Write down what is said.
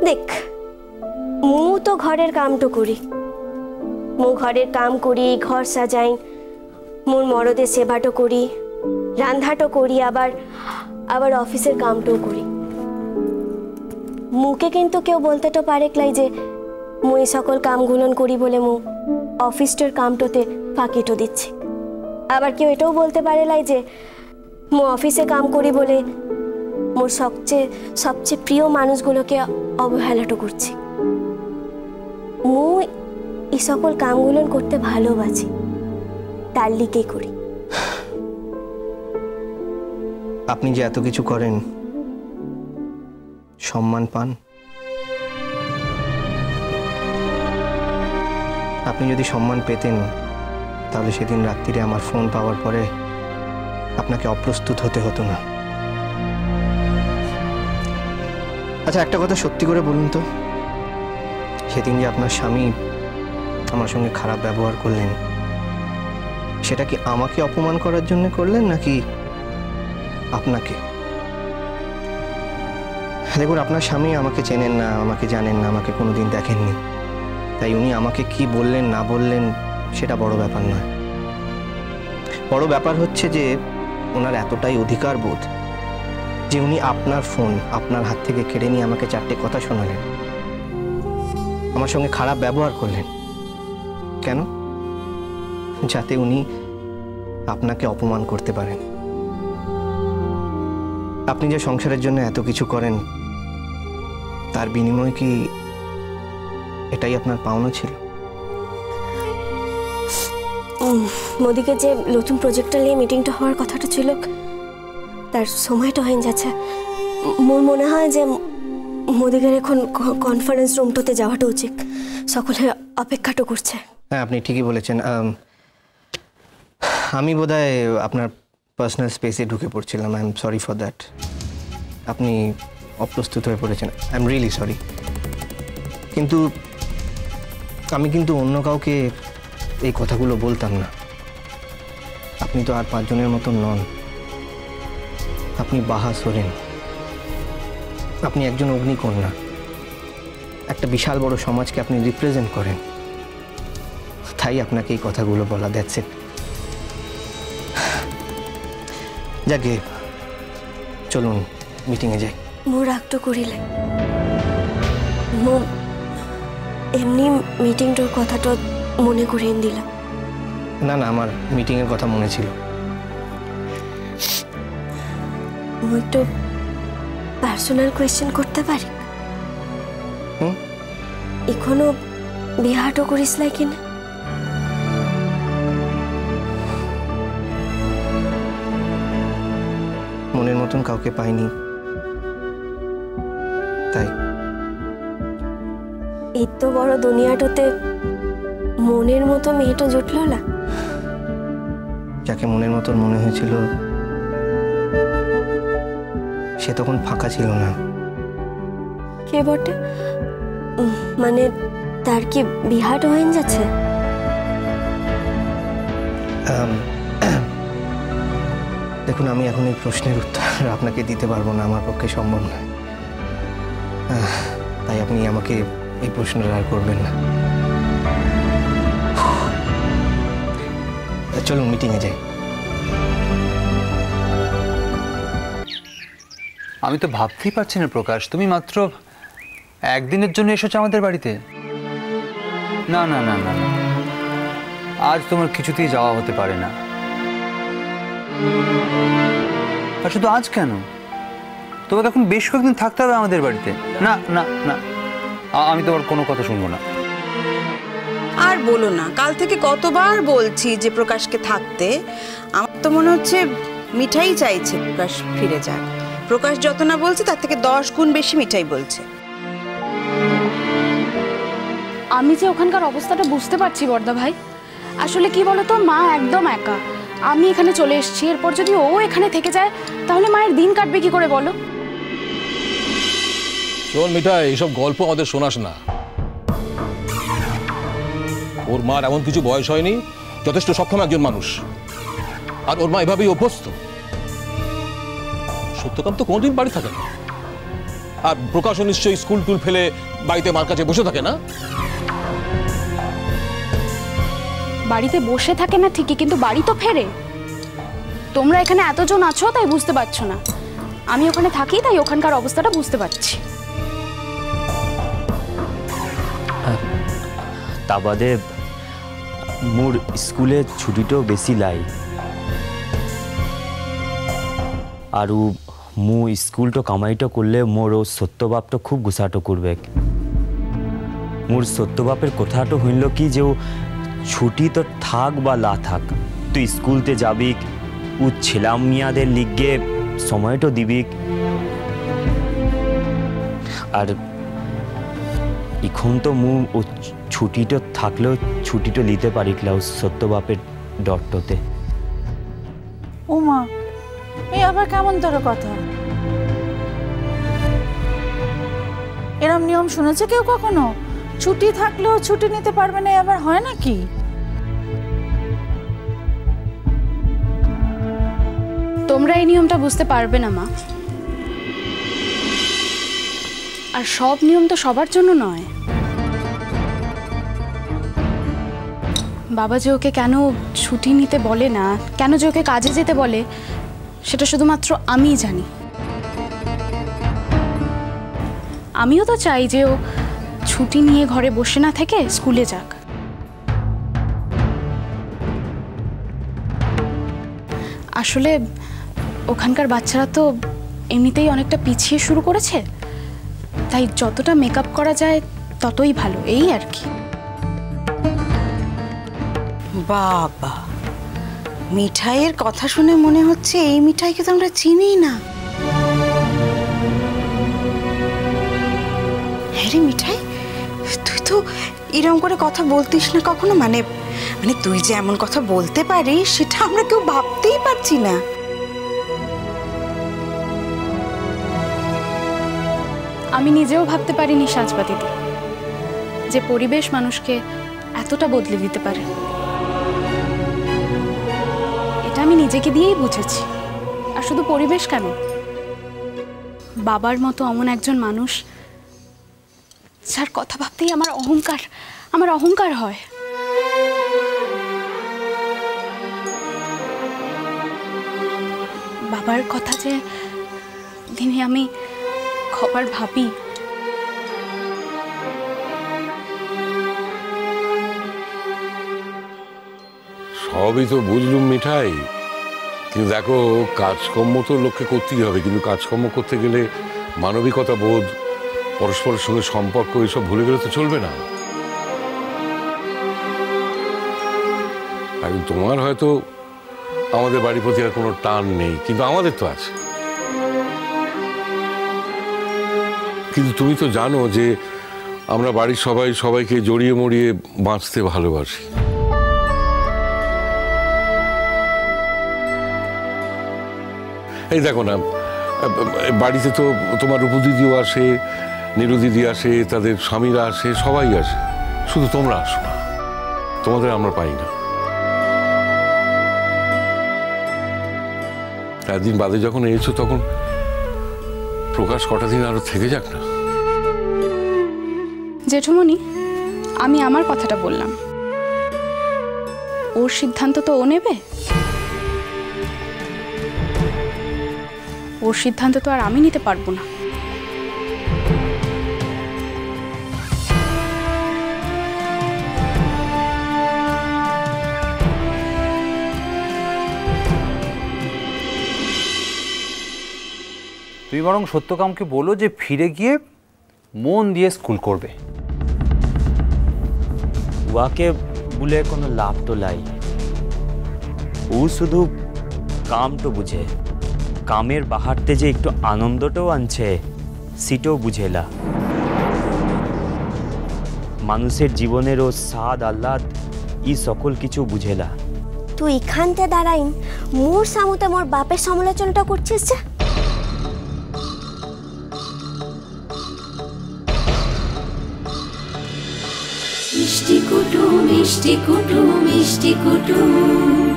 দেখ মু তো ঘরের কামটো করি, মু ঘরের কাম করি, ঘর সাজাই, মোর মরদের সেবাটো করি, রান্ধাটো করি, আবার আবার অফিসের কামটো করি। মুকে কিন্তু কেউ বলতে তো পারে ক্লাই যে মু এই সকল কামগুলন করি বলে মু অফিসটার কামটোতে ফাঁকিটো দিচ্ছি। আবার কেউ এটাও বলতে পারে লাই যে মু অফিসে কাম করি বলে মোর সবচেয়ে প্রিয় মানুষগুলোকে অবহেলাটো করছি। মু এই সকল কামগুলো করতে ভালোবাসি, তার লিগে করি। আপনি যে এত কিছু করেন, সম্মান পান। আপনি যদি সম্মান পেতেন তাহলে সেদিন রাত্রিরে আমার ফোন পাওয়ার পরে আপনাকে অপ্রস্তুত হতে হতো না। আচ্ছা, একটা কথা সত্যি করে বলুন তো, সেদিন যে আপনার স্বামী আমার সঙ্গে খারাপ ব্যবহার করলেন, সেটা কি আমাকে অপমান করার জন্য করলেন নাকি আপনাকে? দেখুন, আপনার স্বামী আমাকে চেনেন না, আমাকে জানেন না, আমাকে কোনোদিন দেখেননি, তাই উনি আমাকে কি বললেন না বললেন সেটা বড় ব্যাপার নয়। বড় ব্যাপার হচ্ছে যে ওনার এতটাই অধিকার বোধ যে উনি আপনার ফোন আপনার হাত থেকে কেড়ে নিয়ে আমাকে 4টে কথা শোনালেন, আমার সঙ্গে খারাপ ব্যবহার করলেন। কেন? যাতে উনি আপনাকে অপমান করতে পারেন। আপনি যে সংসারের জন্য এত কিছু করেন, তার বিনিময়ে কি এটাই আপনার পাওনা ছিল? মোদিকে যে নতুন প্রজেক্টটা নিয়ে মিটিংটা হওয়ার কথাটা ছিল, তার সময়টা হয়ে যাচ্ছে। মোর মনে হয় যে মোদিকে এখন কনফারেন্স রুমটাতে যাওয়াটা উচিত, সকলে অপেক্ষাটা করছে। হ্যাঁ, আপনি ঠিকই বলেছেন। আমি বোধহয় আপনার পার্সোনাল স্পেসে ঢুকে পড়ছিলাম। I am sorry for that. আপনি অপ্রস্তুত হয়ে পড়েছেন, আই এম রিয়েলি সরি। কিন্তু আমি কিন্তু অন্য কাউকে এই কথাগুলো বলতাম না। আপনি তো আর 5 জনের মতন নন। আপনি বাহা সোরেন, আপনি একজন অগ্নিকন্যা, একটা বিশাল বড় সমাজকে আপনি রিপ্রেজেন্ট করেন, তাই আপনাকে এই কথাগুলো বলা। That's it. যাকে চলুন মিটিংয়ে যাই। মোর রাগটা করিলে মো এমনি মিটিংটার কথাটা মনে করিয়ে দিলাম। না না, আমার মিটিংয়ের কথা মনে ছিল। মু একটু পার্সোনাল কোয়েশ্চেন করতে পারি? এখনো বিহাটো করিস নাই কিনা? মনের মতন কাউকে পাইনি, তাই। এত বড় দুনিয়াটাতে মনের মতো মেয়েটা জুটল না। যাকে মনের মতন মনে হয়েছিল সে তখন ফাঁকা ছিল না। কে বটে? মানে তার কি বিহাট হয়ে যাচ্ছে? দেখুন, আমি এখন এই প্রশ্নের উত্তর আপনাকে দিতে পারবো না, আমার পক্ষে সম্ভব নয়। তাই আপনি আমাকে এই প্রশ্নটা আর করবেন না। চলুন মিটিংয়ে যাই। আমি তো ভাবতেই পারছি না প্রকাশ, তুমি মাত্র একদিনের জন্য এসেছো আমাদের বাড়িতে। না না না না, আজ তোমার কিছুতেই যাওয়া হতে পারে না। আর শুধু আজ কেন, তোমাকে এখন বেশ কয়েকদিন থাকতে হবে আমাদের বাড়িতে। না না না, আমি তোমার কোনো কথা শুনবো না। আর বলো না, কাল থেকে কতবার বলছি যে প্রকাশকে থাকতে। আমার তো মনে হচ্ছে মিঠাই চাইছে প্রকাশ ফিরে যাক। প্রকাশ যত না বলছে তার থেকে 10 গুণ বেশি মিঠাই বলছে। আমি যে ওখানকার অবস্থাটা বুঝতে পারছি বর্দা ভাই। আসলে কি বলতো, মা একদম একা। আমি এখানে চলে এসেছি, এরপর যদি ও এখানে থেকে যায় তাহলে মায়ের দিন কাটবে কি করে বলো? শোন মিঠাই, এইসব গল্প আমাদের শোনাস না। ওর মার এমন কিছু বয়স হয়নি, যথেষ্ট সক্ষম একজন মানুষ, আর ওর মা এভাবেই অভ্যস্ত। সত্যকাম তো কোনোদিন বাড়ি থাকে না, আর প্রকাশও নিশ্চয়ই স্কুল টুল ফেলে বাড়িতে মার কাছে বসে থাকে না? বাড়িতে বসে থাকে না ঠিকই, কিন্তু বাড়ি তো ফেরে। তোমরা এখানে এতজন আছো তাই বুঝতে পারছো না, আমি ওখানে থাকি তাই ওখানকার অবস্থাটা বুঝতে পারছি। তা বাদে মোর স্কুলে ছুটিটাও বেশি লাই, আর মু স্কুলটা কামাইটা করলে মোর ও সত্যবাপটা খুব গুছাটো করবে। মোর সত্যবাপের কথাটা হইল কি যে ও ছুটি তো থাক বা লা থাক, তুই স্কুলতে যাবি, ও ছেলাম মিয়াদের লিগে সময়টা দিবি। আর এখন তো মু ও ছুটিটা থাকলেও ছুটিটা নিতে পারিলাম সত্যবাপের ডটতে। ও মা, এই আবার কেমন তোর কথা? এরম নিয়ম শুনেছে কেউ কখনো? ছুটি থাকলেও ছুটি নিতে পারবে না, আবার হয় নাকি? তোমরা এই নিয়মটা বুঝতে পারবে না মা, আর সব নিয়ম তো সবার জন্য নয়। বাবা যে ওকে কেন ছুটি নিতে বলে না, কেন যে ওকে কাজে যেতে বলে, সেটা শুধুমাত্র আমিই জানি। আমিও তো চাই যে ও ছুটি নিয়ে ঘরে বসে না থেকে স্কুলে যাক। আসলে ওখানকার বাচ্চারা তো এমনিতেই অনেকটা পিছিয়ে শুরু করেছে, তাই যতটা মেকআপ করা যায় ততই ভালো, এই আর কি। বাবা, মিঠাইয়ের কথা শুনে মনে হচ্ছে এই মিঠাইকে তো আমরা চিনি না। হ্যাঁ রে মিঠাই, তুই তো এরকম করে কথা বলতিস না কখনো। মানে তুই যে এমন কথা বলতে পারিস সেটা আমরা কেউ ভাবতেই পারছি না। আমি নিজেও ভাবতে পারিনি সাজপাতিতে যে পরিবেশ মানুষকে এতটা বদলে দিতে পারে। এটা আমি নিজেকে দিয়েই বুঝেছি। আর শুধু পরিবেশ কেন, বাবার মতো এমন একজন মানুষ যার কথা ভাবতেই আমার অহংকার হয়। বাবার কথা যে দিনে আমি খবর ভাবি। সবই তো বুঝলুম মিঠাই, কিন্তু দেখো কাজকর্ম তো লোককে করতেই হবে, কিন্তু কাজকর্ম করতে গেলে মানবিকতা বোধ, পরস্পরের সঙ্গে সম্পর্ক এসব ভুলে গেলে তো চলবে না। এখন তোমার হয়তো আমাদের বাড়ির প্রতি আর কোনো টান নেই, কিন্তু আমাদের তো আছে। কিন্তু তুমি তো জানো যে আমরা বাড়ির সবাইকে জড়িয়ে মড়িয়ে বাঁচতে ভালোবাসি। এই দেখো না, বাড়িতে তো তোমার রূপু দিদিও আসে, নীরু দিদি আসে, তাদের স্বামীরা আসে, সবাই আসে, শুধু তোমরা আসো না, তোমাদের আমরা পাই না। একদিন বাদে যখন এসেছো তখন প্রকাশ কটা দিন আরো থেকে যাক না। জেঠুমণি, আমি আমার কথাটা বললাম, ওর সিদ্ধান্ত তো ও নেবে, ওর সিদ্ধান্ত তো আর আমি নিতে পারবো না। তুমি বরং সত্যকামকে বলো যে ফিরে গিয়ে মন দিয়ে স্কুল করবে। ওয়াকে বলে কোনো লাভ তো লাই, ও শুধু কাম তো বুঝে, কামের বাহারতে যে একটু আনন্দটাও আনছে সেটাও বুঝেলা। মানুষের জীবনেরও স্বাদ আহ্লাদ ই সকল কিছু বুঝেলা। তুই এখানতে দাঁড়াইন মোর সামুতে মোর বাপের সমালোচনাটা করছিস যে? মিষ্টি কুটুম মিষ্টি কুটুম মিষ্টি কুটুম।